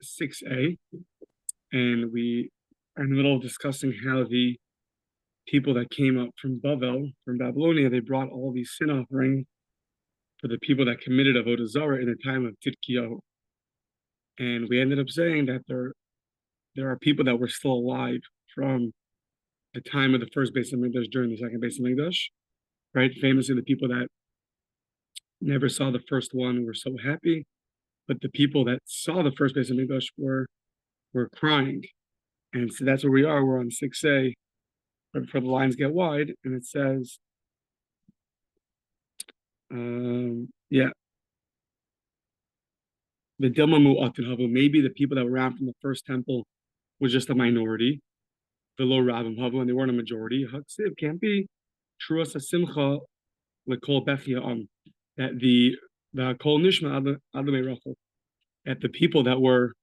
6a, and we are in the middle of discussing how the people that came up from Babylonia, they brought all these sin offerings for the people that committed Avodah Zora in the time of Tzidkiyahu. And we ended up saying that there are people that were still alive from the time of the first Beis Hamikdash during the second Beis Hamikdash, right? Famously, the people that never saw the first one were so happy, but the people that saw the first Beis Hamikdash were crying. And so that's where we are. We're on 6a, right before the lines get wide, and it says, the Dilma Mu'atin Havu, maybe the people that were around from the first temple was just a minority. The low Rabim Havu, and they weren't a majority. Haksiv can't be. Truas Simcha Lekol Bechia that the Kol Nishma Adamei Rachel, that the people that were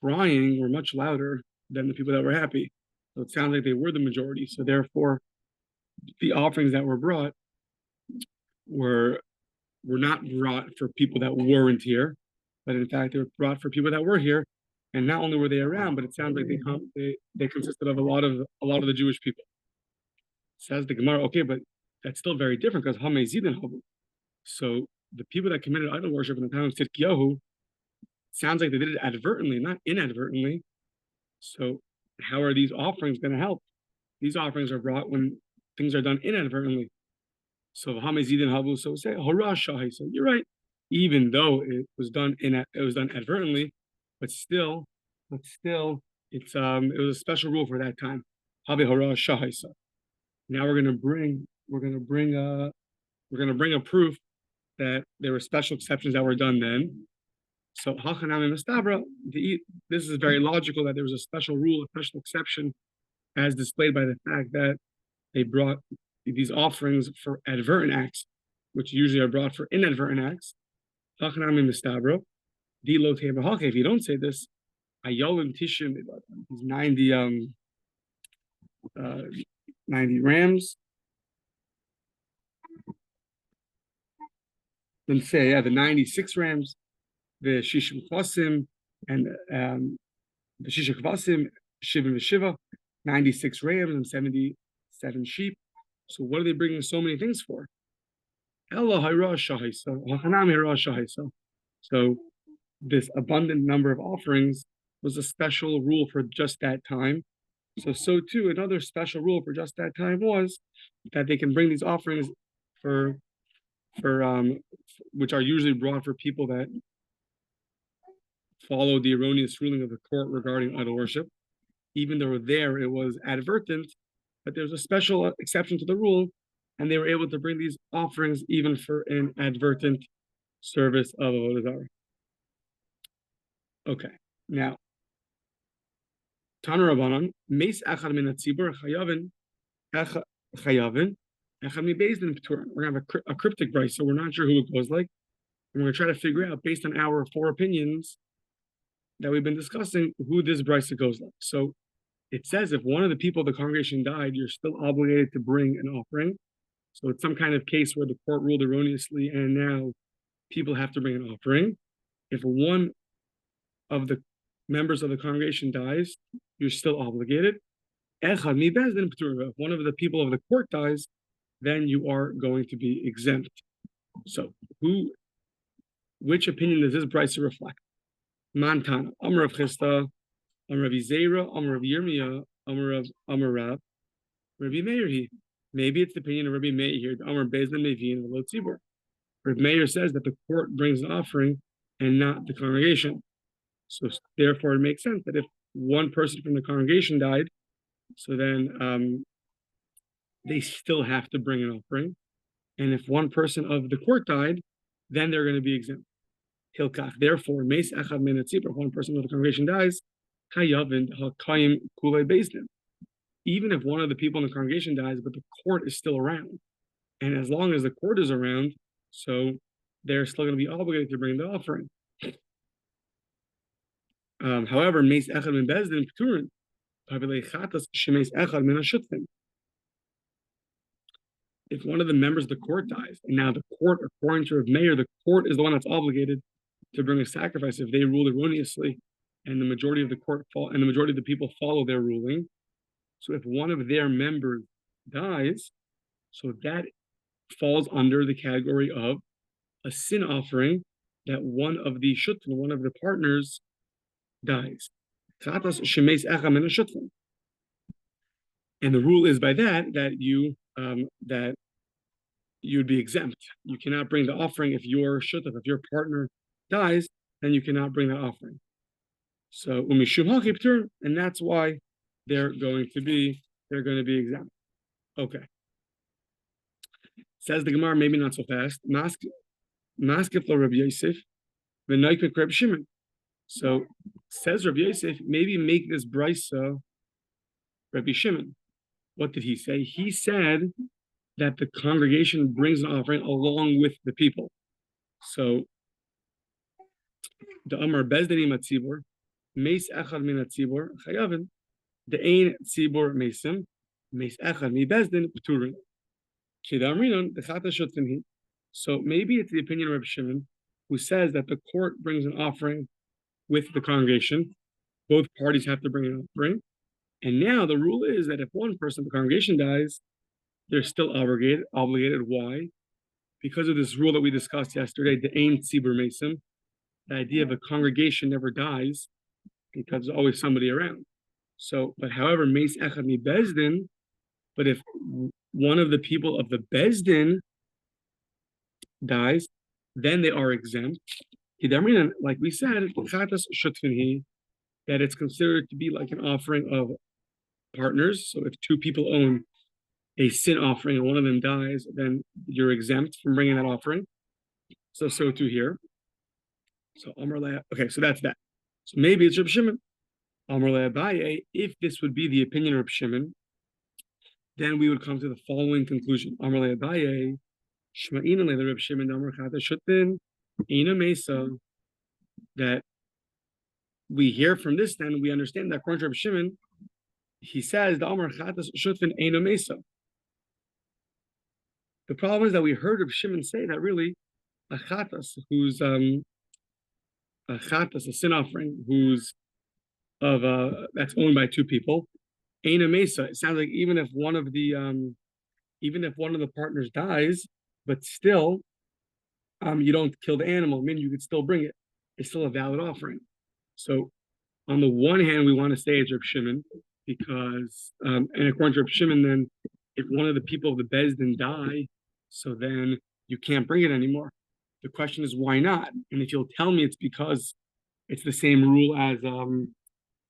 crying were much louder than the people that were happy. So it sounds like they were the majority. So therefore, the offerings that were brought were not brought for people that weren't here, but in fact they were brought for people that were here. And not only were they around, but it sounds like they consisted of a lot of the Jewish people. Says the Gemara, okay, but that's still very different because Hamezidin Havu. So the people that committed idol worship in the time of Tzidkiyahu, sounds like they did it advertently, not inadvertently. So how are these offerings going to help? These offerings are brought when things are done inadvertently. So Hamezidin Havu, so say Hara Shahi. So you're right, even though it was done advertently, but still, it was a special rule for that time. Habi Hara Shahi. Now we're gonna bring a proof that there were special exceptions that were done then. So Hachanami Mistabra, this is very logical that there was a special rule, a special exception, as displayed by the fact that they brought these offerings for advertent acts, which usually are brought for inadvertent acts. Hachanami Mistabra, Dilo Tebahake. If you don't say this, Ayolim Tishim, 90 rams. Then say, the 96 rams, the Shisha Kvasim, and the Shisha Kvasim, Shivim Shiva, 96 rams and 77 sheep. So what are they bringing so many things for? So this abundant number of offerings was a special rule for just that time. So too, another special rule for just that time was that they can bring these offerings for which are usually brought for people that follow the erroneous ruling of the court regarding idol worship. Even though there it was advertent, but there's a special exception to the rule, and they were able to bring these offerings even for an advertent service of Avodah Zora. Okay, now Tana Rabbanan, Meis Echad Min HaTzibur Chayavin Echad Mi Bezdin P'turin. We're gonna have a cryptic brayso, so we're not sure who it goes like, and we're gonna try to figure out based on our 4 opinions that we've been discussing who this brayso goes like. So it says if one of the people of the congregation died, you're still obligated to bring an offering. So it's some kind of case where the court ruled erroneously and now people have to bring an offering. If one of the members of the congregation dies, you're still obligated. If one of the people of the court dies, then you are going to be exempt. So which opinion does this brayso reflect? Mantana, Amar Rav Chisda, Amar Rav Zera, Amar Rav Yirmiyah, Amar Rav Rabbi Meir. Maybe it's the opinion of Rabbi Meir here. Amar Bezdin Mevin V'lo Tzibur. Rabbi Meir says that the court brings an offering and not the congregation. So therefore, it makes sense that if one person from the congregation died, so then they still have to bring an offering, and if one person of the court died, then they're going to be exempt. Hilkach. Therefore, Meis Echad Min HaTzibur, if one person of the congregation dies, Chayavin HaKayim Kulei Bezdin. Even if one of the people in the congregation dies, but the court is still around, and as long as the court is around, so they're still going to be obligated to bring the offering. However, Meis Echad Min Bezdin P'turin, Pavilei Chatas Shemeis Echad Min HaShutfim. If one of the members of the court dies, and now the court, according to Rav Meir, the court is the one that's obligated to bring a sacrifice if they ruled erroneously and the majority of the people follow their ruling. So if one of their members dies, so that falls under the category of a sin offering that one of the partners dies. And the rule is by that you'd be exempt. You cannot bring the offering if your partner dies, then you cannot bring that offering. So and that's why they're going to be exempt. Okay. Says the Gemara, maybe not so fast. Maskif lo Rabbi Yosef, v'noikvik Rabbi Shimon. So says Rabbi Yosef, maybe make this brisa Rabbi Shimon. What did he say? He said that the congregation brings an offering along with the people. So the Amar Bezdani Matzibor, Meis Echad Min Atzibor, Chayavin, the Ein Tzibor Meisim, Meis Echad Mi Bezdin Pturin. So maybe it's the opinion of Rabbi Shimon, who says that the court brings an offering with the congregation. Both parties have to bring an offering. And now the rule is that if one person of the congregation dies, they're still obligated. Why? Because of this rule that we discussed yesterday, the Ein Tzibur Mesim, the idea of a congregation never dies because there's always somebody around. So, but however, Meis Echad Mi Bezdin, but if one of the people of the Bezdin dies, then they are exempt. Like we said, that it's considered to be like an offering of partners. So if two people own a sin offering and one of them dies, then you're exempt from bringing that offering. So too here. So okay, so that's that. So maybe it's Reb Shimon. Amar Abaye, if this would be the opinion of Reb Shimon, then we would come to the following conclusion. Amar Abaye, Shma'ina le Reb Shimon Amar Chata Shutin, Ina Mesa, that we hear from this, then we understand that according to Reb Shimon, he says the Amar Chata Shutin Ina Mesa. The problem is that we heard Reb Shimon say that really a chatas, who's a sin offering, who's that's owned by two people, Eina Mesa. It sounds like even if one of the partners dies, but still, you don't kill the animal. I mean, you could still bring it. It's still a valid offering. So, on the one hand, we want to say it's Reb Shimon because, and according to Reb Shimon, then if one of the people of the Bezdin die, so then you can't bring it anymore. The question is why not? And if you'll tell me it's because it's the same rule as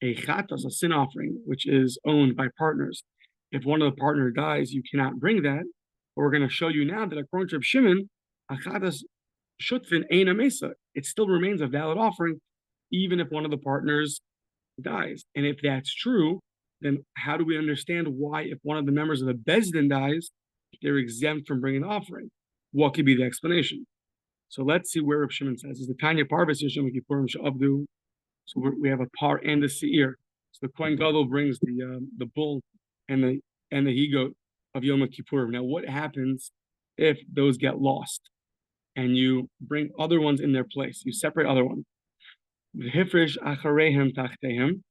a chatas, a sin offering, which is owned by partners. If one of the partner dies, you cannot bring that. But we're going to show you now that according to Reb Shimon, a chatas shutfin eina mesa, it still remains a valid offering, even if one of the partners dies. And if that's true, then how do we understand why, if one of the members of the Bezdin dies, they're exempt from bringing the offering? What could be the explanation? So let's see where Reb Shimon says. Is the Tanya Parvis Yishem Kippurim Sha'avdu. So we have a par and the seir. So the Kohen Gadol brings the bull and the he-goat of Yom Kippurim. Now, what happens if those get lost and you bring other ones in their place? You separate other ones. V'hifresh achareihem tachtehem.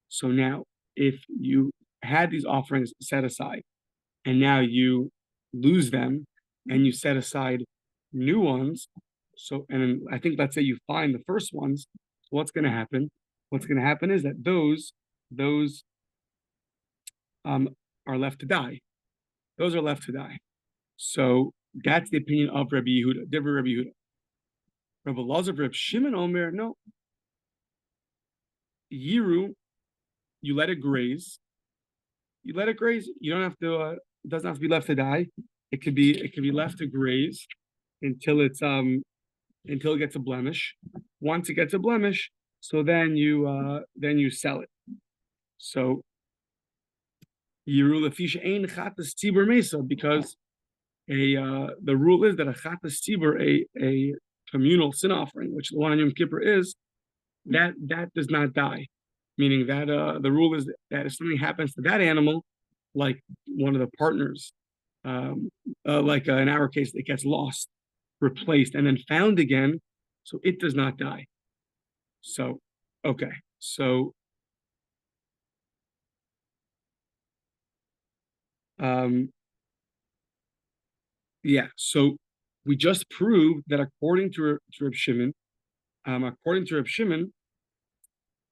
So now, if you had these offerings set aside, and now you lose them, and you set aside new ones. So, and I think let's say you find the first ones. What's going to happen? What's going to happen is that those are left to die. Those are left to die. So that's the opinion of Rabbi Yehuda. Different Rabbi Yehuda. Rabbi Lazar, Rabbi Shimon Omer, no. Yiru, you let it graze. You let it graze. You don't have to. It doesn't have to be left to die. It could be left to graze until it gets a blemish. Once it gets a blemish, so then you sell it. So Yiru lefisha ein chatas tzibur mesa, because the rule is that a chatas tzibur, a communal sin offering, which the one on Yom Kippur is, that does not die. Meaning that the rule is that if something happens to that animal, like one of the partners, like in our case, it gets lost, replaced, and then found again, so it does not die. So, okay. So, yeah. So we just proved that according to Reb Shimon,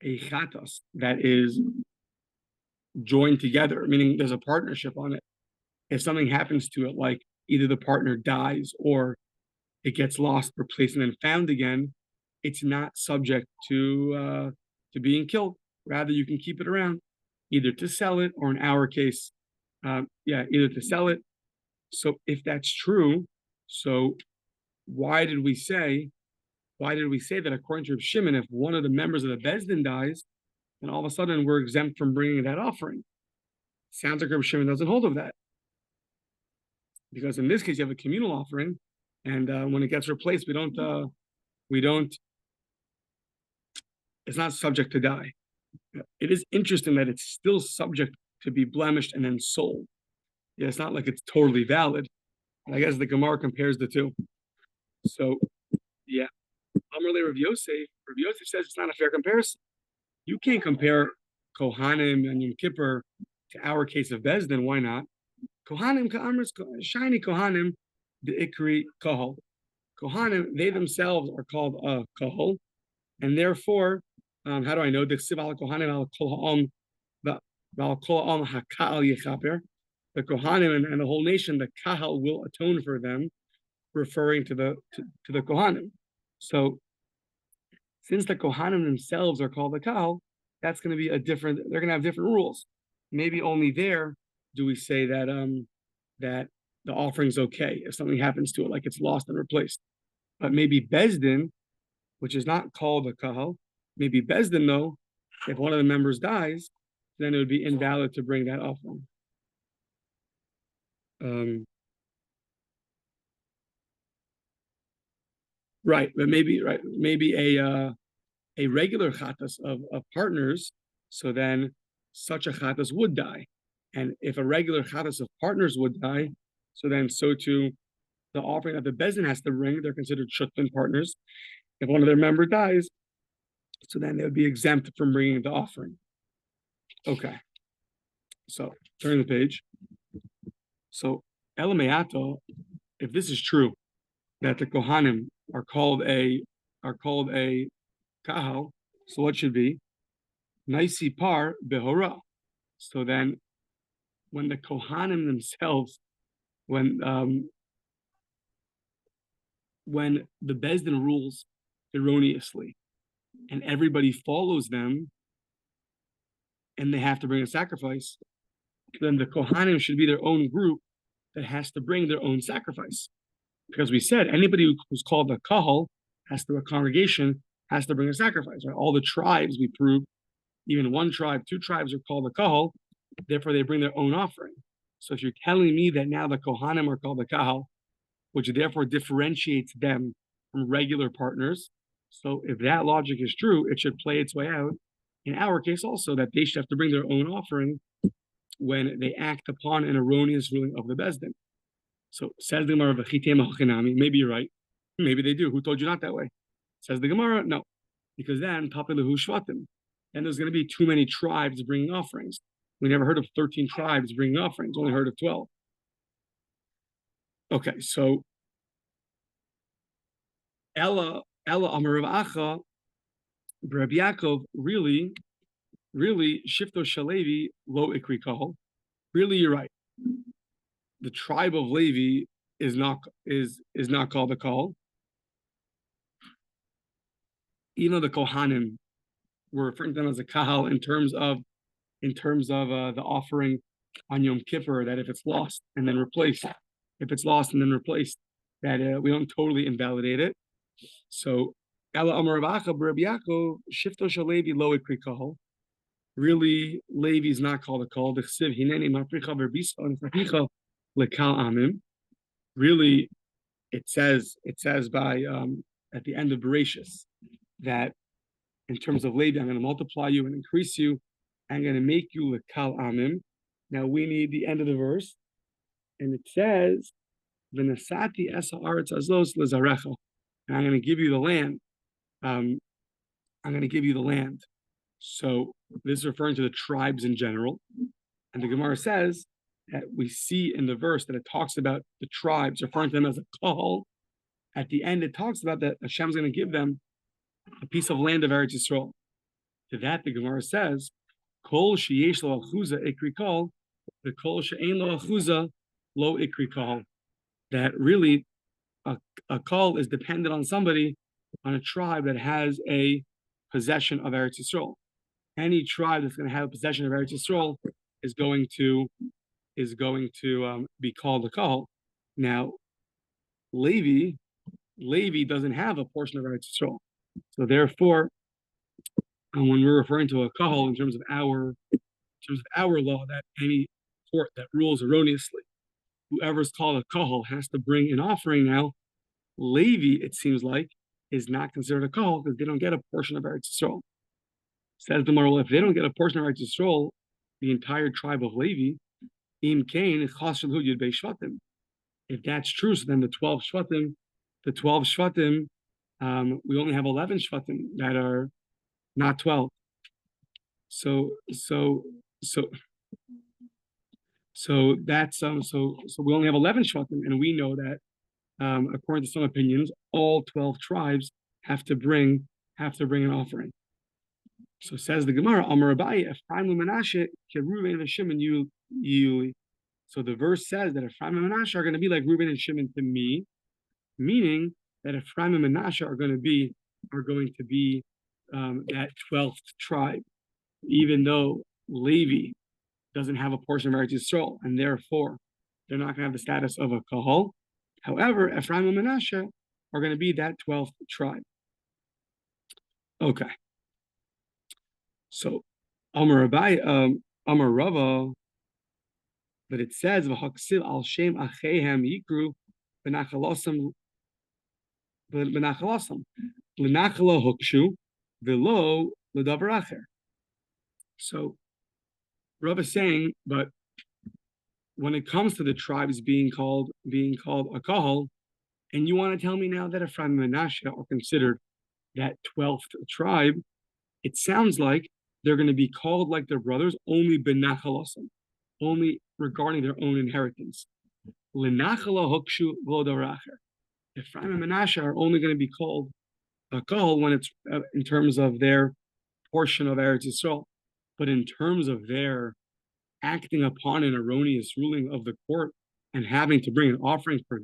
a chatas that is joined together, meaning there's a partnership on it. If something happens to it, like either the partner dies or it gets lost, replaced, and then found again, it's not subject to being killed. Rather, you can keep it around, either to sell it or, in our case, either to sell it. So, if that's true, so why did we say that according to Reb Shimon, if one of the members of the Bezdin dies, then all of a sudden we're exempt from bringing that offering? Sounds like Reb Shimon doesn't hold of that, because in this case you have a communal offering, and when it gets replaced, we don't. It's not subject to die. It is interesting that it's still subject to be blemished and then sold. Yeah, it's not like it's totally valid. And I guess the Gemara compares the two. So, yeah. Amrle Rav Yosef says it's not a fair comparison. You can't compare Kohanim and Yom Kippur to our case of Bezdin. Why not? Kohanim, shiny Kohanim, the Ikri Kohol. Kohanim, they themselves are called a Kohol, and therefore, how do I know? The Kohanim and the whole nation, the Kahal will atone for them, referring to the Kohanim. So, since the Kohanim themselves are called the Kahal, that's going to be they're going to have different rules. Maybe only there do we say that that the offering's okay if something happens to it, like it's lost and replaced. But maybe Bezdin, which is not called a Kahal, maybe Bezdin, though, if one of the members dies, then it would be invalid to bring that offering. Right, but maybe a regular chatas of partners, so then such a chatas would die. And if a regular chatas of partners would die, so too the offering that the Bezdin has to bring, they're considered shutfin partners. If one of their members dies, so then they would be exempt from bringing the offering. Okay. So turn the page. So Elameato, if this is true, that the Kohanim are called a kahal, so what should be? Naisi par behora. So then when the Kohanim themselves, when the Bezdin rules erroneously and everybody follows them and they have to bring a sacrifice, then the Kohanim should be their own group that has to bring their own sacrifice. Because we said anybody who's called a kahal a congregation has to bring a sacrifice, right? All the tribes, we proved, even one tribe, two tribes are called a kahal, therefore they bring their own offering. So if you're telling me that now the Kohanim are called a kahal, which therefore differentiates them from regular partners, so if that logic is true, it should play its way out in our case also, that they should have to bring their own offering when they act upon an erroneous ruling of the Bezdin. So says the Gemara, maybe you're right. Maybe they do. Who told you not that way? Says the Gemara, no. Because then, then there's going to be too many tribes bringing offerings. We never heard of 13 tribes bringing offerings, only heard of 12. Okay, so Ella Amar Rav Acha, Rabbi Yaakov, really, Shifto Shalevi Lo Ikri Kahal. Really, you're right. The tribe of Levi is not called a Kahal. Even though the Kohanim were referring to them as a Kahal in terms of the offering on Yom Kippur, that if it's lost and then replaced, that we don't totally invalidate it. So Ela Amar Rav Acha Rabbi Yaakov Shifto Shalevi Lo Ikri Kahal. Really, Levi is not called a Kahal. The Chsiv Hineni Mafricha Verbisa and Fahicha Lekal Amim. Really, it says by at the end of Bereshis that in terms of Levi, I'm going to multiply you and increase you. I'm going to make you Lekal Amim. Now we need the end of the verse, and it says, "V'nasati esa aretz azlos lezarecha." And I'm going to give you the land. So this is referring to the tribes in general. And the Gemara says that we see in the verse that it talks about the tribes, referring to them as a Kollel. At the end, it talks about that Hashem's going to give them a piece of land of Eretz Yisrael. To that, the Gemara says, Kol sheyesh lo achuza ikri kol, the kol she'ein lo achuza lo ikri kol. That really, a kol is dependent on somebody, on a tribe that has a possession of Eretz Yisrael. Any tribe that's going to have a possession of Eretz Yisrael is going to be called a kol. Now, Levi doesn't have a portion of Eretz Yisrael, so therefore, when we're referring to a kol in terms of our law, that any court that rules erroneously, whoever's called a kol has to bring an offering. Now, Levi, it seems like, is not considered a kol because they don't get a portion of Eretz Yisrael. Says the Gemara, well, if they don't get a portion of Eretz Yisrael, the entire tribe of Levi, im kain chas shel yud bei shvatim. If that's true, so then the 12 shvatim, we only have 11 shvatim that are not 12. So that's so we only have 11 shvatim, and we know that according to some opinions, all 12 tribes have to bring an offering. So says the Gemara, Amar Abaye, Ephraim and Menashe, Reuben and Shimon, you. So the verse says that Ephraim and Menashe are going to be like Reuben and Shimon to me, meaning that Ephraim and Menashe are going to be that 12th tribe, even though Levi doesn't have a portion of Eretz Yisrael, and therefore they're not going to have the status of a kahal. However, Ephraim and Menashe are going to be that 12th tribe. Okay. So, Amar Rava, but it says v'haksil al shem achehem yikru b'nachalasam l'nachala hukshu v'lo l'davar acher. So, Rava is saying, but when it comes to the tribes being called a kahal, and you want to tell me now that Ephraim and Menashe are considered that 12th tribe, it sounds like they're going to be called like their brothers, only b'nachalasam, only regarding their own inheritance. L'nachala hukshu v'lo davar acher. Ephraim and Menashe are only going to be called a kahal when it's in terms of their portion of Eretz Yisrael, but in terms of their acting upon an erroneous ruling of the court and having to bring an offering for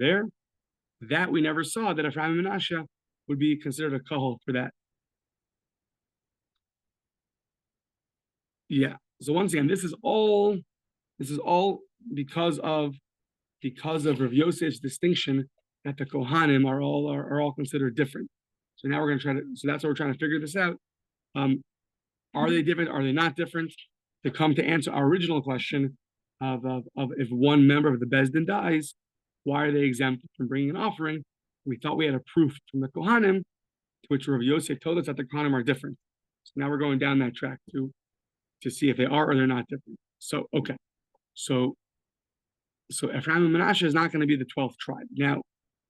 that we never saw that Ephraim and Menashe would be considered a kahal for that. Yeah. So once again, this is all because of Rav Yosef's distinction that the Kohanim are all considered different. So now we're going to try to. So that's why we're trying to figure this out. Are they different? Are they not different? To come to answer our original question of if one member of the Beis Din dies, why are they exempt from bringing an offering? We thought we had a proof from the Kohanim, to which Rav Yosef told us that the Kohanim are different. So now we're going down that track to see if they are or they're not different. So okay, so Ephraim and Menashe is not going to be the 12th tribe. Now,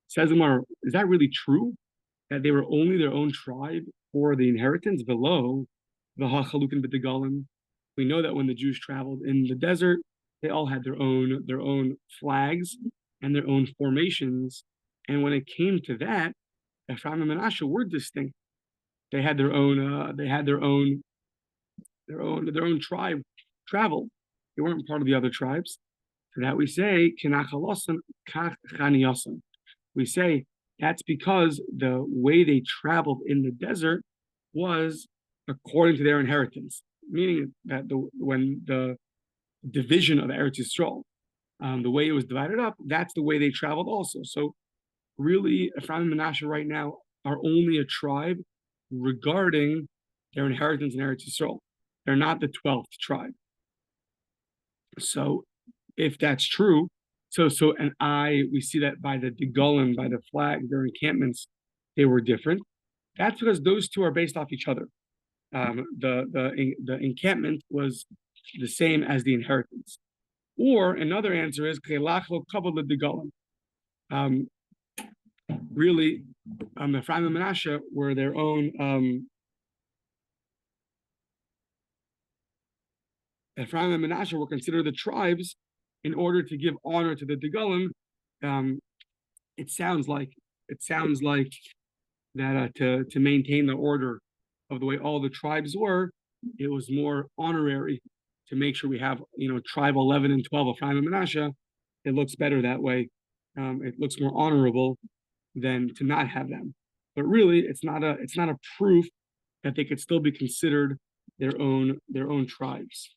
says the Gemara, is that really true? That they were only their own tribe for the inheritance below the Hachalukin B'Degalim? We know that when the Jews traveled in the desert, they all had their own flags and their own formations. And when it came to that, Ephraim and Menashe were distinct. They had their own tribe traveled. They weren't part of the other tribes. For that we say, we say that's because the way they traveled in the desert was according to their inheritance. Meaning that when the division of Eretz Yisrael, the way it was divided up, that's the way they traveled also. So really, Ephraim and Menashe right now are only a tribe regarding their inheritance in Eretz Yisrael. They're not the 12th tribe. So if that's true, we see that by the Degalim, by the flag, their encampments, they were different. That's because those two are based off each other. The encampment was the same as the inheritance. Or another answer is really, Ephraim and Menashe were their own Ephraim and Menashe were considered the tribes in order to give honor to the Degalim. It sounds like that to maintain the order of the way all the tribes were, it was more honorary to make sure we have tribe 11 and 12 Ephraim and Menashe. It looks better that way. It looks more honorable than to not have them. But really, it's not a proof that they could still be considered their own tribes.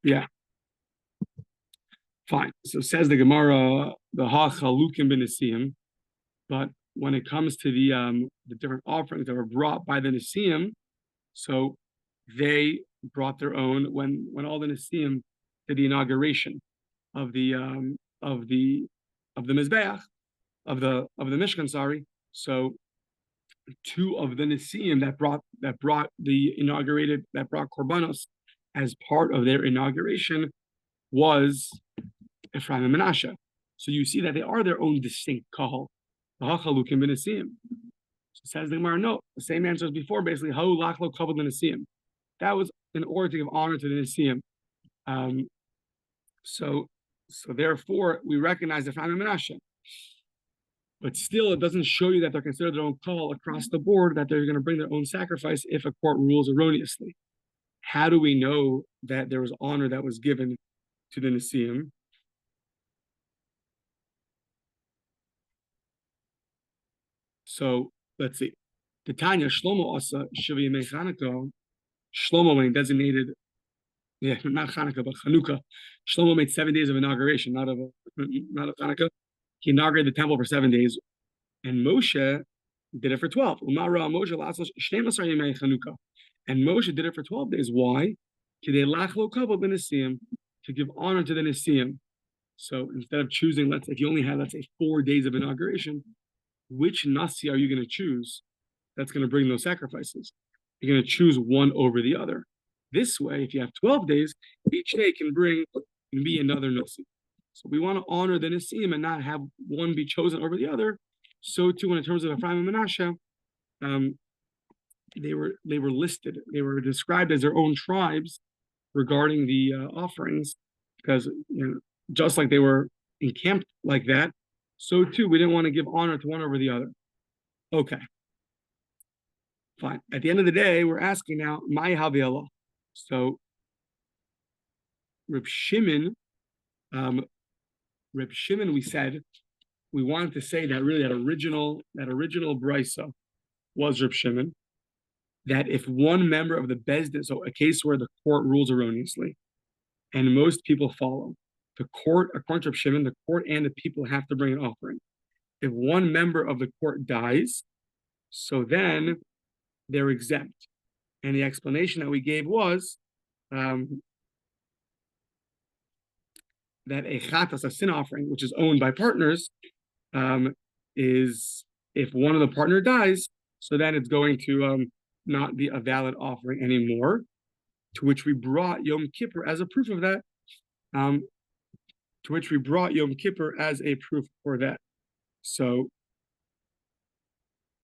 Yeah. Fine. So says the Gemara, the Ha-Chalukim b'Nesiim, but when it comes to the different offerings that were brought by the Nesiim, so they brought their own when all the Nesiim did the inauguration of the Mizbeach, of the Mishkan, sorry. So two of the Nesiim that brought Korbanos as part of their inauguration was Ephraim and Menashe. So you see that they are their own distinct kahal. The Ha-Chalukim b'Nesiim. So says the Gemara, no, the same answer as before, basically, Ha'u lachlo kavod l'Nesiim. That was in order to give honor to the Nesiim. So therefore, we recognize Ephraim and Menashe. But still, it doesn't show you that they're considered their own kahal across the board, that they're going to bring their own sacrifice if a court rules erroneously. How do we know that there was honor that was given to the Nesiim? So let's see. The Tanya Shlomo Asa Shiva Yemei Chanukah. Shlomo, when he designated, not Chanukah but Chanukah, Shlomo made 7 days of inauguration, not of Chanukah. He inaugurated the temple for 7 days, and Moshe did it for 12. Umara Moshe Lasos 12 Yemei Chanukah, and Moshe did it for 12 days. Why? Kidei lachlo kavod b'Nesiim, to give honor to the Nesiim. So instead of choosing, if you only had, let's say, 4 days of inauguration, which Nasi are you going to choose that's going to bring those sacrifices? You're going to choose one over the other. This way, if you have 12 days, each day can be another Nasi. So we want to honor the Nesiim and not have one be chosen over the other. So too, in terms of Ephraim and Menashe, they were listed. They were described as their own tribes regarding the offerings, because just like they were encamped like that, so too we didn't want to give honor to one over the other. Okay, fine. At the end of the day, we're asking now, Mai Havilah. So Reb Shimon, we said we wanted to say that really that original brisa was Reb Shimon. That if one member of the Bezdin, so a case where the court rules erroneously, and most people follow, the court, according to Reb Shimon, the court and the people have to bring an offering. If one member of the court dies, so then they're exempt. And the explanation that we gave was that a chatas, a sin offering, which is owned by partners, is if one of the partner dies, so then it's going to not be a valid offering anymore. To which we brought Yom Kippur as a proof of that. To which we brought Yom Kippur as a proof for that. So,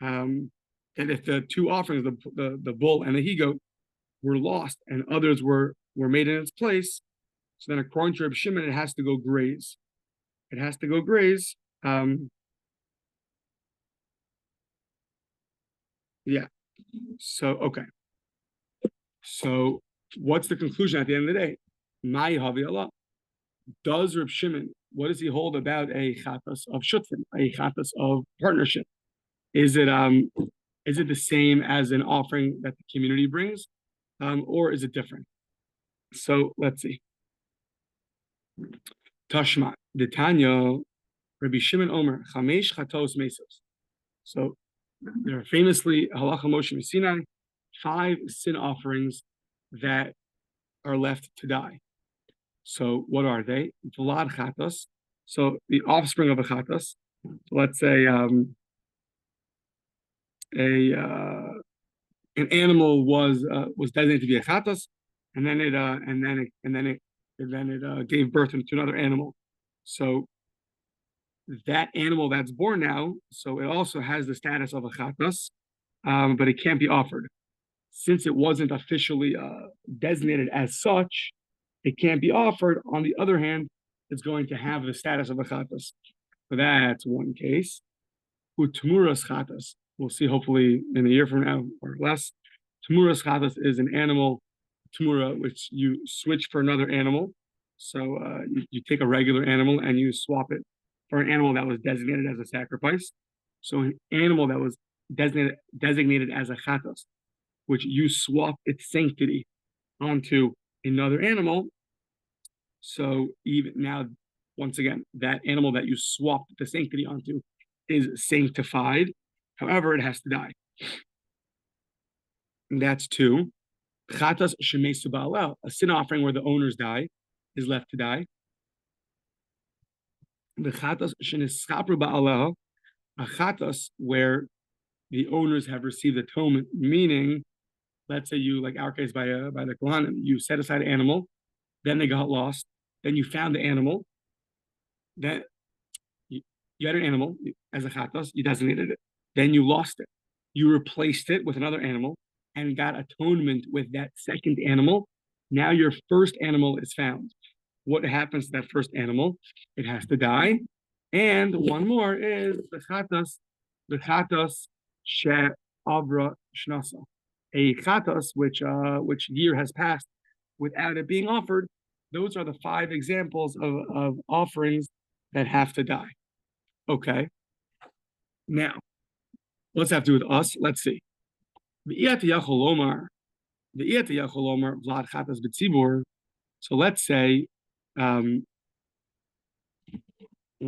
and if the two offerings, the bull and the he-goat, were lost and others were made in its place, so then according to Reb Shimon, it has to go graze. It has to go graze. Yeah. So, okay. So, what's the conclusion at the end of the day? Mai Havilah. Does Reb Shimon, what does he hold about a chatas of shutfin, a chatas of partnership? Is it the same as an offering that the community brings, or is it different? So let's see. Tashma, the Tanya, Rabbi Shimon Omer, Chamesh Chatos Mesos. So there are famously Halacha Moshe Sinai, 5 sin offerings that are left to die. So what are they? Vlad chatas. So the offspring of a chatas. Let's say an animal was designated to be a chatas, and then it gave birth to another animal. So that animal that's born now, so it also has the status of a chatas, but it can't be offered. since it wasn't officially designated as such, it can't be offered. On the other hand, it's going to have the status of a chatas. So that's one case. Utmuras chatas. We'll see hopefully in a year from now or less. Tmuras chatas is an animal, tmura, which you switch for another animal. So you take a regular animal and you swap it for an animal that was designated as a sacrifice. So an animal that was designated as a chatas, which you swap its sanctity onto another animal. So even now, once again, that animal that you swapped the sanctity onto is sanctified. However, it has to die. And that's two. Chatas shemesu ba'alel, a sin offering where the owners die, is left to die. The chatas sheniskapru ba'alel, a chatas where the owners have received atonement, meaning, let's say you, like our case by the Kohanim, you set aside an animal, then they got lost, then you found the animal, then you had an animal as a chatas, you designated it, then you lost it. You replaced it with another animal and got atonement with that second animal. Now your first animal is found. What happens to that first animal? It has to die. And one more is the chatas she'avra shnasa, a chatas which year has passed without it being offered. Those are the 5 examples of offerings that have to die. Okay. Now, what's that have to do with us? Let's see. So let's say, one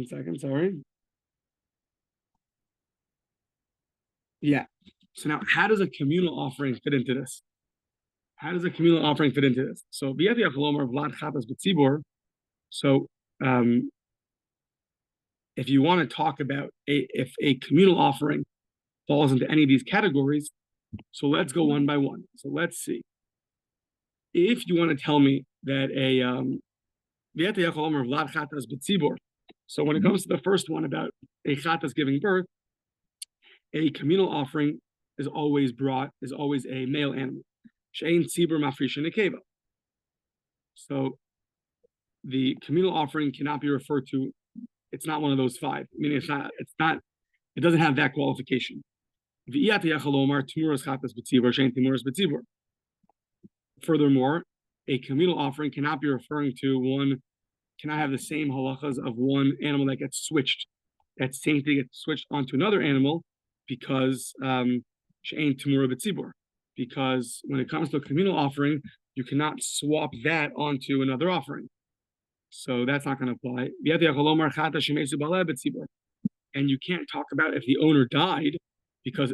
second, sorry. Yeah. So now, how does a communal offering fit into this? So, so if you want to talk about if a communal offering falls into any of these categories, so let's go one by one. So let's see. If you want to tell me that so when it comes to the first one about a chatas giving birth, a communal offering is always a male animal. So the communal offering cannot be referred to, it's not one of those 5. I mean, it doesn't have that qualification. Furthermore, a communal offering cannot be referring to cannot have the same halachas of one animal that gets switched. That same thing gets switched onto another animal because because when it comes to a communal offering, you cannot swap that onto another offering. So that's not going to apply. And you can't talk about if the owner died because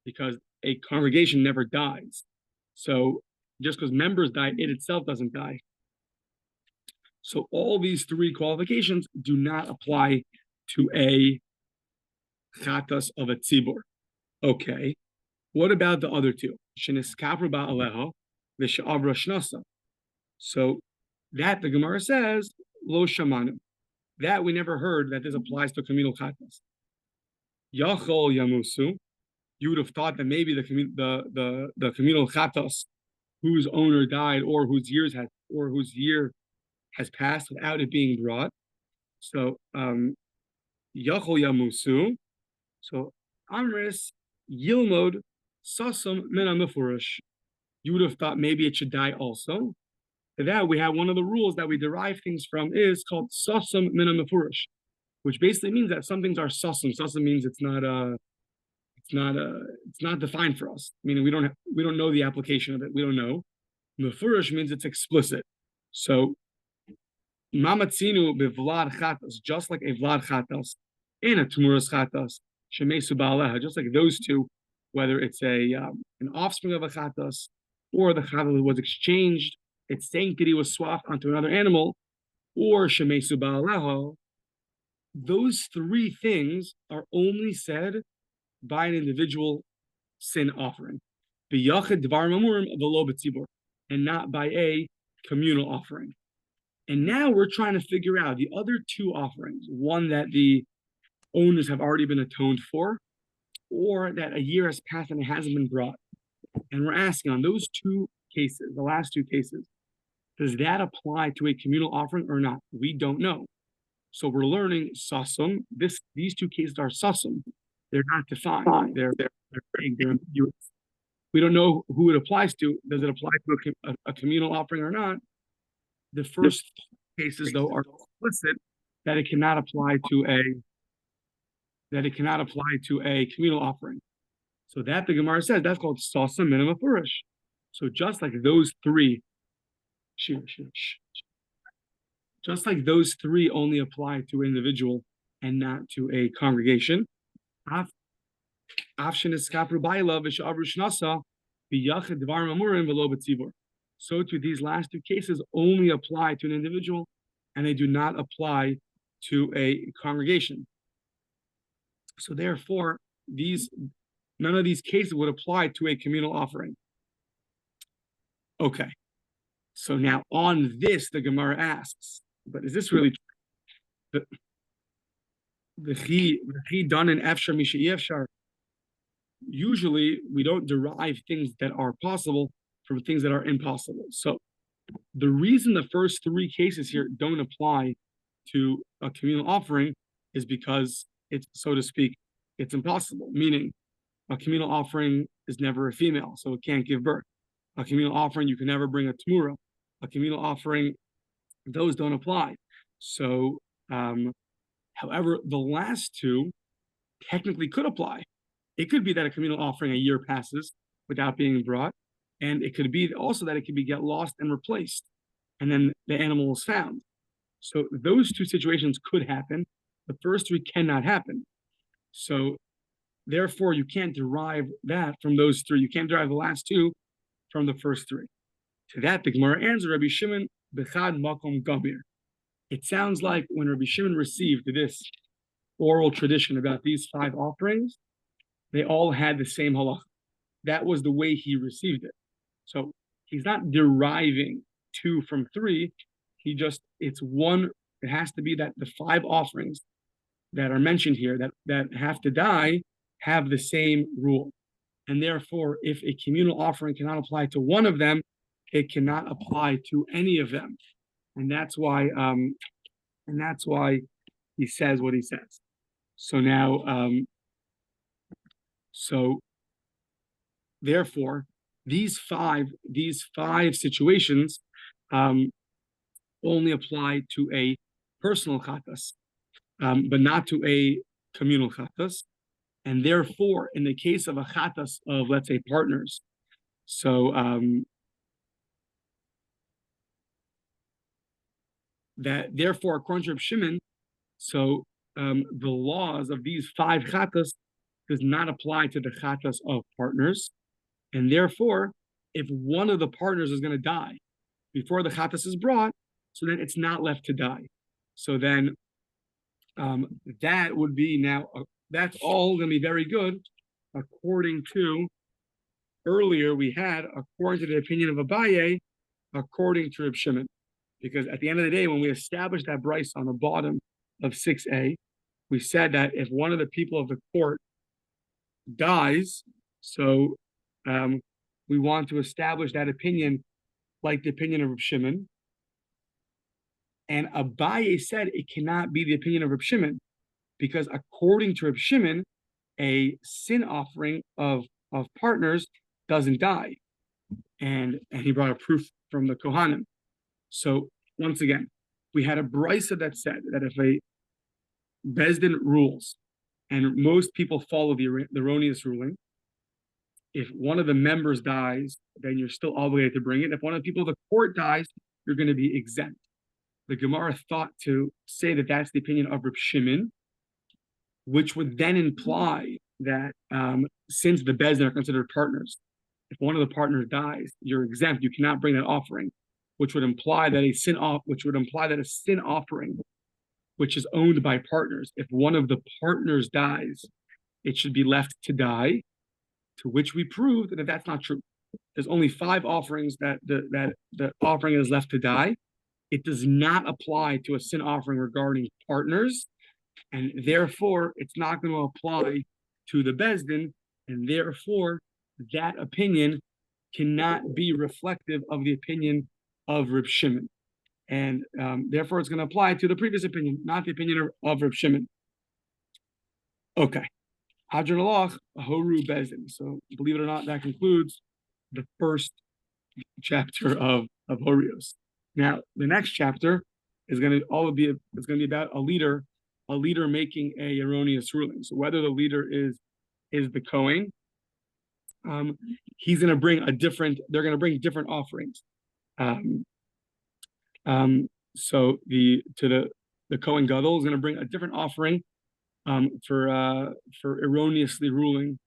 because a congregation never dies. So just because members die, it itself doesn't die. So all these 3 qualifications do not apply to a chatas of a tzibur. Okay. What about the other 2? So that the Gemara says, lo shamanu. That we never heard that this applies to communal chatas. Yachol yamusu. You would have thought that maybe the communal chatas whose owner died or whose year has passed without it being brought. So yachol yamusu. So amris yilmod sasam min hamifurish. You would have thought maybe it should die also. For that, we have one of the rules that we derive things from is called sasam min hamifurish, which basically means that some things are sasam. Sasam means it's not defined for us. Meaning we don't know the application of it. We don't know. Mefurish means it's explicit. So mamatzinu bevlad chatas, just like a vlad chatas and a tumuras chatas, shemesu ba'aleha, just like those 2, whether it's an offspring of a chatas or the chatas was exchanged, its sanctity was swapped onto another animal, or shemesu ba'aleha, those 3 things are only said by an individual sin offering, and not by a communal offering. And now we're trying to figure out the other 2 offerings, one that the owners have already been atoned for, or that a year has passed and it hasn't been brought. And we're asking on those two cases, the last two cases, does that apply to a communal offering or not? We don't know. So we're learning sasum. These two cases are sasum. They're not defined. They're vague. They're ambiguous. We don't know who it applies to. Does it apply to a communal offering or not? The first cases, though, are explicit that it cannot apply to a communal offering. So that the Gemara says that's called sasum minima furish. So just like those three, just like those three only apply to an individual and not to a congregation. So to these last two cases only apply to an individual and they do not apply to a congregation. So therefore, none of these cases would apply to a communal offering. Okay. So now on this, the Gemara asks, but is this really true? Usually we don't derive things that are possible from things that are impossible. So the reason the first three cases here don't apply to a communal offering is because it's, so to speak, it's impossible, meaning a communal offering is never a female, so it can't give birth. A communal offering, you can never bring a tamura. A communal offering, those don't apply. So, however, the last two technically could apply. It could be that a communal offering, a year passes without being brought, and it could be also that it could get lost and replaced, and then the animal is found. So those two situations could happen. The first three cannot happen. So therefore, you can't derive that from those three. You can't derive the last two from the first three. To that, the Gemara answers, Rabbi Shimon bechad makom gamir. It sounds like when Rabbi Shimon received this oral tradition about these 5 offerings, they all had the same halacha. That was the way he received it. So he's not deriving 2 from 3. It's one. It has to be that the 5 offerings that are mentioned here that have to die have the same rule. And therefore, if a communal offering cannot apply to one of them, it cannot apply to any of them. And that's why he says what he says. So now, therefore, these five situations only apply to a personal chatas, but not to a communal chatas. And therefore, in the case of a chatas of, let's say, partners, so that therefore, according to Reb Shimon, so the laws of these 5 chatas does not apply to the chatas of partners, and therefore, if one of the partners is going to die before the chatas is brought, so then it's not left to die. So then that would be now, that's all going to be very good, according to, earlier we had, according to the opinion of Abaye, according to Reb Shimon. Because at the end of the day, when we established that Bryce on the bottom of 6a, we said that if one of the people of the court dies, so we want to establish that opinion like the opinion of Reb Shimon. And Abaye said it cannot be the opinion of Reb Shimon, because according to Reb Shimon, a sin offering of partners doesn't die. And he brought a proof from the Kohanim. So once again, we had a brisa that said that if a Bezdin rules and most people follow the erroneous ruling, if one of the members dies, then you're still obligated to bring it. If one of the people of the court dies, you're going to be exempt. The Gemara thought to say that that's the opinion of Reb Shimon, which would then imply that since the Bezdin are considered partners, if one of the partners dies, you're exempt. You cannot bring that offering, which would imply that a sin offering, which is owned by partners, if one of the partners dies, it should be left to die. To which we proved that that's not true. There's only 5 offerings that the offering is left to die. It does not apply to a sin offering regarding partners, and therefore it's not going to apply to the Bezdin, and therefore that opinion cannot be reflective of the opinion of Reb Shimon. And therefore, it's going to apply to the previous opinion, not the opinion of Reb Shimon. Okay. Hadron Alach, Horu Bezdin. So, believe it or not, that concludes the first chapter of Horayot. Now, the next chapter is going to be about a leader making a erroneous ruling. So, whether the leader is the Kohen, he's going to bring they're going to bring different offerings. So the Kohen Gadol is going to bring a different offering for erroneously ruling,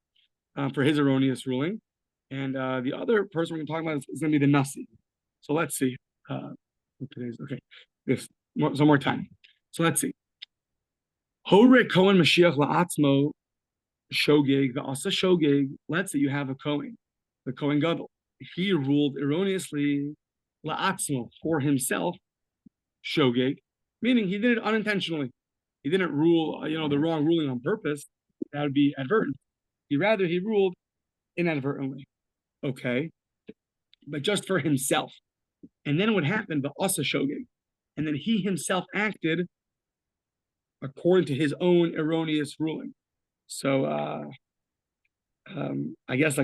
for his erroneous ruling, and the other person we're going to talk about is going to be the Nasi. So let's see. Some more time. So let's see. Hore Kohen Mashiach la'atzmo shogeg the asa shogeg. Let's say you have a Kohen, the Kohen Gadol. He ruled erroneously la'atzmo for himself. Shogeg, meaning he did it unintentionally. He didn't rule, the wrong ruling on purpose. That would be advertent. He ruled inadvertently. Okay, but just for himself. And then what happened? The asa shogeg, and then he himself acted according to his own erroneous ruling. So, I guess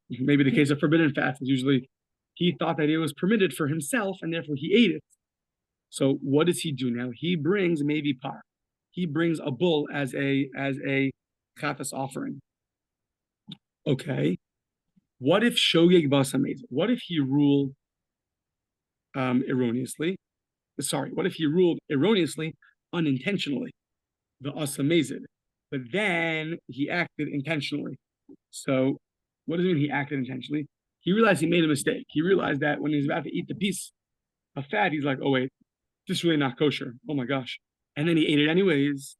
maybe the case of forbidden fast is usually he thought that it was permitted for himself, and therefore he ate it. So what does he do now? He brings maybe par. He brings a bull as a chafetz offering. Okay. What if shogeg basamez? What if he ruled erroneously? Sorry. What if he ruled erroneously, unintentionally, the asamezid, but then he acted intentionally? So what does it mean he acted intentionally? He realized he made a mistake. He realized that when he was about to eat the piece of fat, he's like, oh wait, this is really not kosher. Oh my gosh. And then he ate it anyways.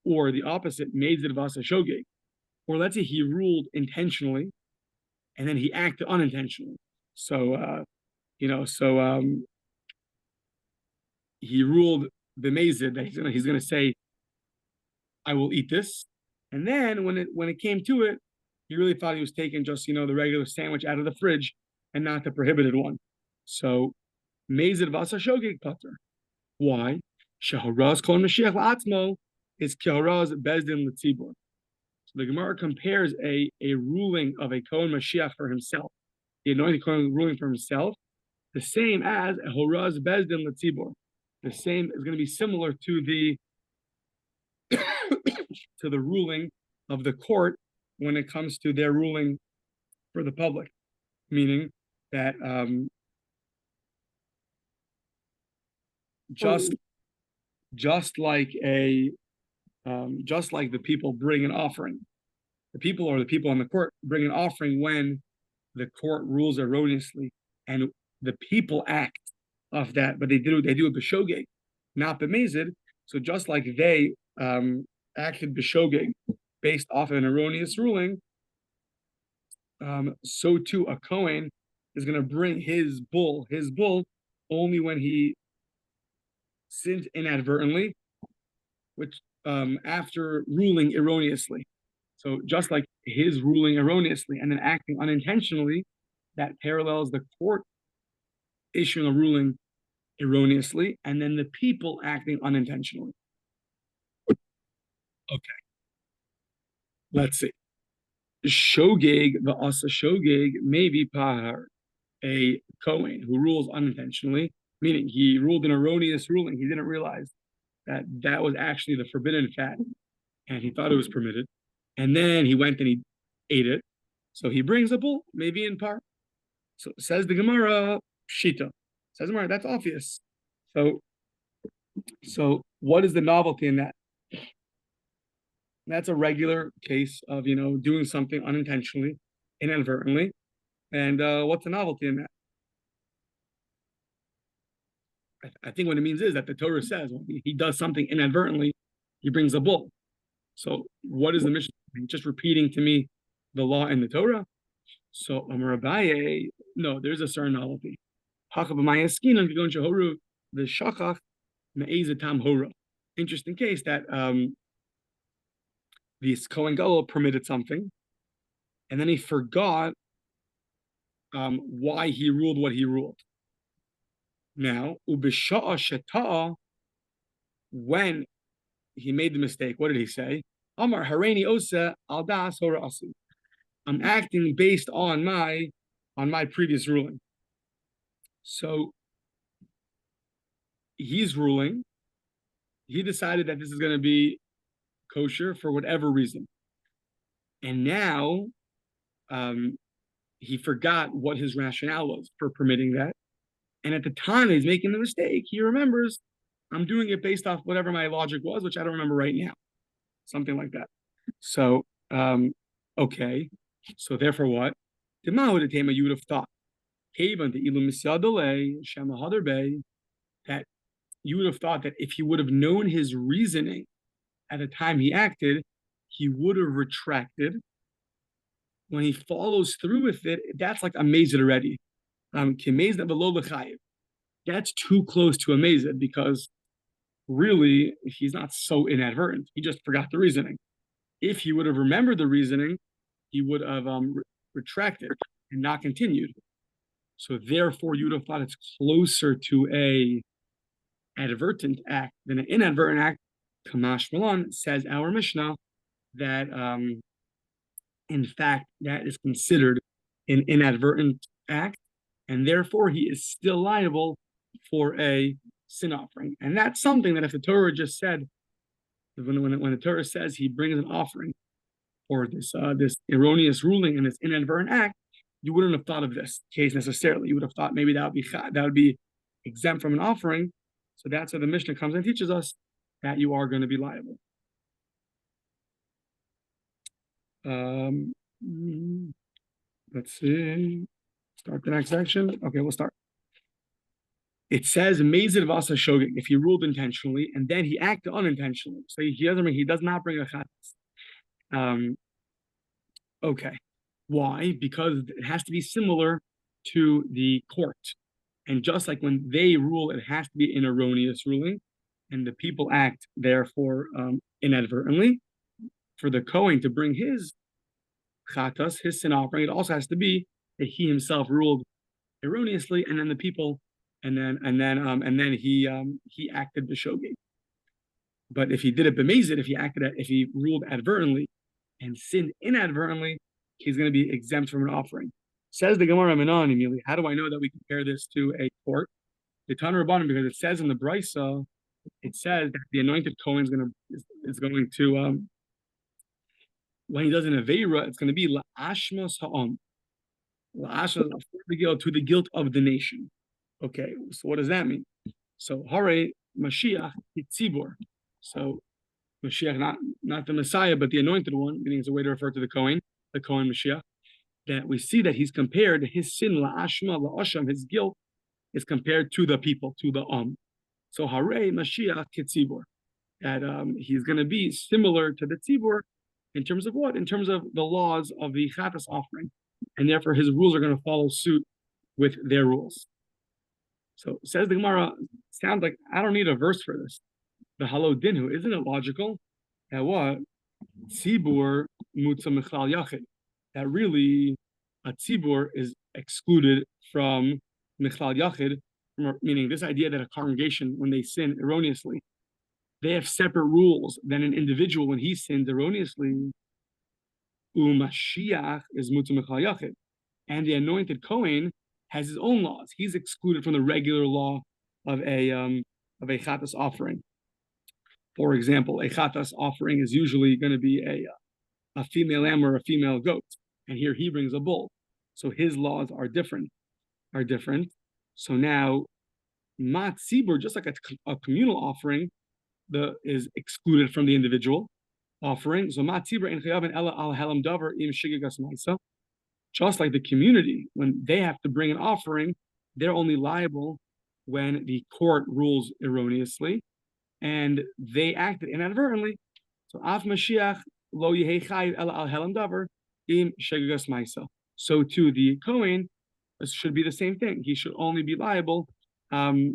Or the opposite, made the vasa shogeg. Or let's say he ruled intentionally and then he acted unintentionally. So, he ruled the mazid that he's gonna say, I will eat this. And then when it came to it, he really thought he was taking just, the regular sandwich out of the fridge and not the prohibited one. So, Mezid vasa shogeg pater. Why? Shaharaz kol Mashiach la'atzmo is kiharaz bezdin l'tzibur. So the Gemara compares a ruling of a Kohen Mashiach for himself, the anointed Kohen ruling for himself, the same as a horaz bezdin l'tzibur. The same is going to be similar to the to the ruling of the court when it comes to their ruling for the public, meaning that just like the people bring an offering, the people on the court bring an offering when the court rules erroneously, and the people act off that, but they do it b'shogeg, not b'mezid. So just like they acted b'shogeg based off of an erroneous ruling, so too a Kohen is going to bring his bull only when he sinned inadvertently, which after ruling erroneously. So just like his ruling erroneously and then acting unintentionally, that parallels the court issuing a ruling erroneously and then the people acting unintentionally. Okay. Let's see. Shogeg, the asa shogeg, maybe pahar, a Kohen who rules unintentionally, meaning he ruled an erroneous ruling. He didn't realize that was actually the forbidden fat, and he thought it was permitted. And then he went and he ate it. So he brings a bull, maybe in par. So says the Gemara, Shita. Says the Gemara, that's obvious. So what is the novelty in that? That's a regular case of, doing something unintentionally, inadvertently. And what's the novelty in that? I think what it means is that the Torah says when he does something inadvertently, he brings a bull. So what is the mission? Just repeating to me the law in the Torah? So Amar Abaye, no, there's a certain novelty. The shachach me'ezetam hora. Interesting case that the Kohen Gadol permitted something, and then he forgot why he ruled what he ruled. Now, ubisha'a sheta'a, when he made the mistake, what did he say? Amar hareini osa al das hora asu. I'm acting based on my previous ruling. So he's ruling. He decided that this is going to be kosher for whatever reason, and now he forgot what his rationale was for permitting that. And at the time he's making the mistake, he remembers, I'm doing it based off whatever my logic was, which I don't remember right now. Something like that. So, okay. So therefore what? You would have thought that you would have thought that if he would have known his reasoning at the time he acted, he would have retracted. When he follows through with it, that's like amazed already. That's too close to amazed because really he's not so inadvertent. He just forgot the reasoning. If he would have remembered the reasoning, he would have retracted and not continued. So therefore, you would have thought it's closer to a advertent act than an inadvertent act. Kamash Malan says our Mishnah that in fact that is considered an inadvertent act, and therefore he is still liable for a sin offering. And that's something that if the Torah just said, when the Torah says he brings an offering for this erroneous ruling and this inadvertent act, you wouldn't have thought of this case necessarily. You would have thought maybe that would be exempt from an offering. So that's why the Mishnah comes and teaches us that you are going to be liable. Let's see. Start the next section. Okay, we'll start. It says Mezid Vasa Shogeg, if he ruled intentionally and then he acted unintentionally. So he does not bring a chatas. Okay. Why? Because it has to be similar to the court. And just like when they rule, it has to be an erroneous ruling, and the people act, therefore, inadvertently. For the Kohen to bring his chatas, his sin offering, it also has to be that he himself ruled erroneously, and then the people, and then he acted b'shogeg. But if he did it b'mezid, if he ruled advertently and sinned inadvertently, he's going to be exempt from an offering. Says the Gemara Menon immediately. How do I know that we compare this to a court? The Tana Rabbanim, because it says in the Brisa, it says that the anointed Kohen is going to when he does an Aveira, it's going to be la'ashmas ha'am, la'ashmas to the guilt of the nation. Okay, so what does that mean? So Hare Mashiach Tzibor. So Mashiach, not the Messiah, but the anointed one, meaning it's a way to refer to the Kohen Mashiach. That we see that he's compared his sin la'ashma la'asham, his guilt is compared to the people, to the So Hare Mashiach Tzibor, that he's going to be similar to the Tzibor in terms of what? In terms of the laws of the chatas offering, and therefore his rules are going to follow suit with their rules. So says the Gemara, sounds like I don't need a verse for this. The halo dinhu, isn't it logical that what tzibur mutza michlal yachid, that really a tzibur is excluded from michlal yachid, meaning this idea that a congregation, when they sin erroneously, they have separate rules than an individual when he sins erroneously. Umashiach is mutza michlal yachid, and the anointed Kohen has his own laws. He's excluded from the regular law of a chatas offering. For example, a chatas offering is usually going to be a female lamb or a female goat, and here he brings a bull. So his laws are different. So now, mat tzibur, just like a communal offering, is excluded from the individual offering. So mat tzibur en chayavin ela al helam davar im shigigas ma'isa. Just like the community, when they have to bring an offering, they're only liable when the court rules erroneously and they acted inadvertently. So af Mashiach lo yehei chayiv ela al helam davar im shegagas ma'isa. So too the Kohen should be the same thing. He should only be liable lo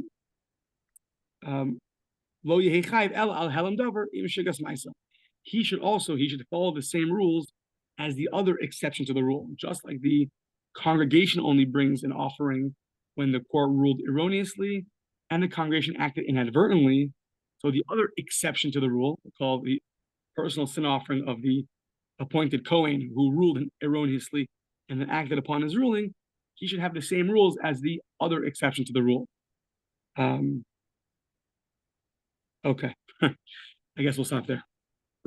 yehei chayiv ela al helam davar im shegagas ma'isa. He should follow the same rules as the other exception to the rule. Just like the congregation only brings an offering when the court ruled erroneously and the congregation acted inadvertently. So the other exception to the rule, called the personal sin offering of the appointed Kohen who ruled erroneously and then acted upon his ruling, he should have the same rules as the other exception to the rule. Okay. I guess we'll stop there.